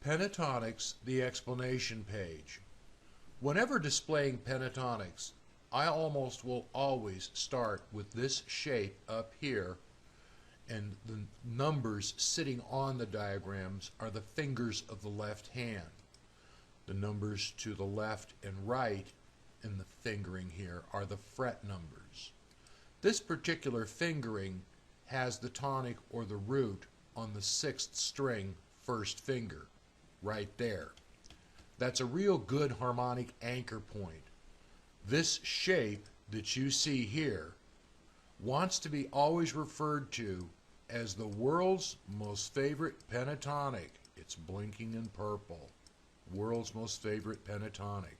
Pentatonics, the explanation page. Whenever displaying pentatonics, I almost will always start with this shape up here, and the numbers sitting on the diagrams are the fingers of the left hand. The numbers to the left and right in the fingering here are the fret numbers. This particular fingering has the tonic or the root on the 6th string, first finger, right there. That's a real good harmonic anchor point. This shape that you see here wants to be always referred to as the world's most favorite pentatonic. It's blinking in purple. World's most favorite pentatonic.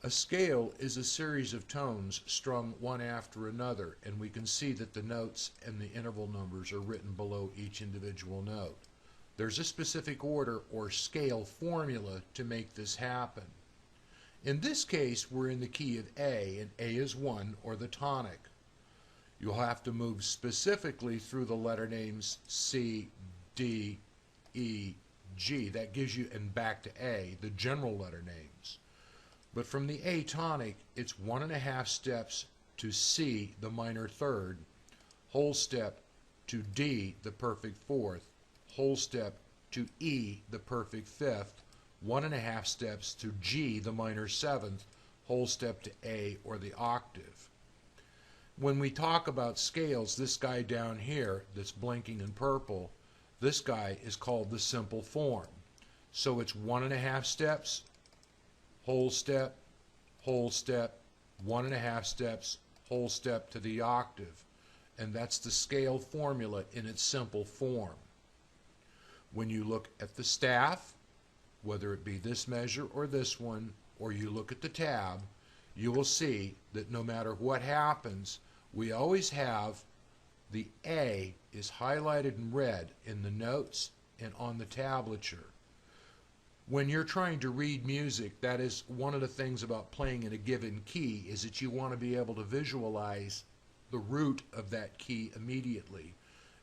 A scale is a series of tones strung one after another, and we can see that the notes and the interval numbers are written below each individual note. There's a specific order or scale formula to make this happen. In this case, we're in the key of A, and A is 1, or the tonic. You'll have to move specifically through the letter names C, D, E, G. That gives you, and back to A, the general letter names. But from the A tonic, it's 1.5 steps to C, the minor third, whole step to D, the perfect fourth, whole step to E, the perfect fifth, 1.5 steps to G, the minor seventh, whole step to A, or the octave. When we talk about scales, this guy down here that's blinking in purple, this guy is called the simple form. So it's 1.5 steps, whole step, 1.5 steps, whole step to the octave. And that's the scale formula in its simple form. When you look at the staff, whether it be this measure or this one, or you look at the tab, you will see that no matter what happens, we always have the A is highlighted in red in the notes and on the tablature. When you're trying to read music, that is one of the things about playing in a given key, is that you want to be able to visualize the root of that key immediately.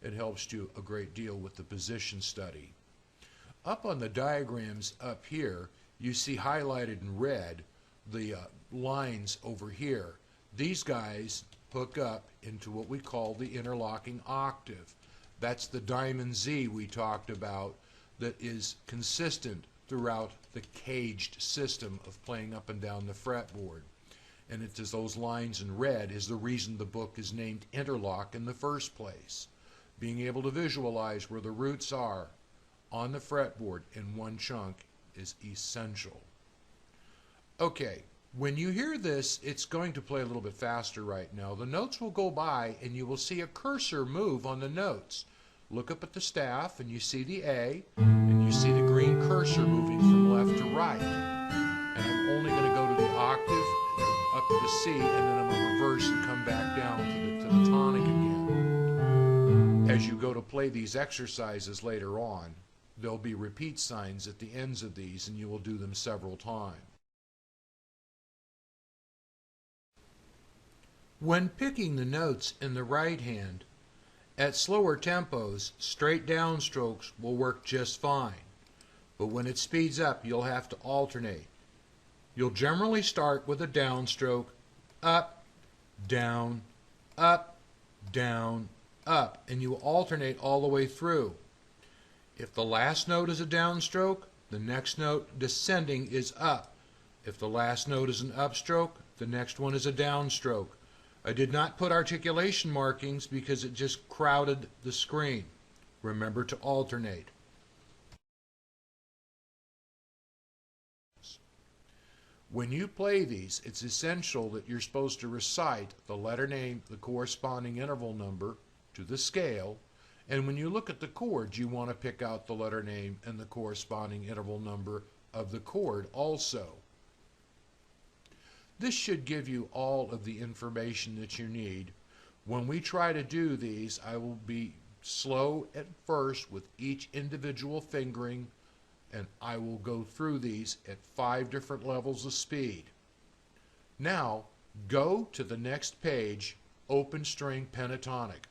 It helps you a great deal with the position study. Up on the diagrams up here, you see highlighted in red the lines over here. These guys hook up into what we call the interlocking octave. That's the diamond Z we talked about that is consistent throughout the caged system of playing up and down the fretboard. And it is those lines in red is the reason the book is named Interlock in the first place. Being able to visualize where the roots are on the fretboard in one chunk is essential. Okay, when you hear this, it's going to play a little bit faster right now. The notes will go by and you will see a cursor move on the notes. Look up at the staff and you see the A, and you see the green cursor moving from left to right. And I'm only going to go to the octave, up to the C, and then I'm going to reverse and come back down to the tonic again. As you go to play these exercises later on, there'll be repeat signs at the ends of these, and you will do them several times. When picking the notes in the right hand, at slower tempos, straight downstrokes will work just fine. But when it speeds up, you'll have to alternate. You'll generally start with a downstroke, up, down, up, down, up, and you will alternate all the way through. If the last note is a downstroke, the next note descending is up. If the last note is an upstroke, the next one is a downstroke. I did not put articulation markings because it just crowded the screen. Remember to alternate. When you play these, it's essential that you're supposed to recite the letter name, the corresponding interval number to the scale, and when you look at the chords, you want to pick out the letter name and the corresponding interval number of the chord also. This should give you all of the information that you need. When we try to do these, I will be slow at first with each individual fingering, and I will go through these at 5 different levels of speed. Now, go to the next page, open string pentatonic.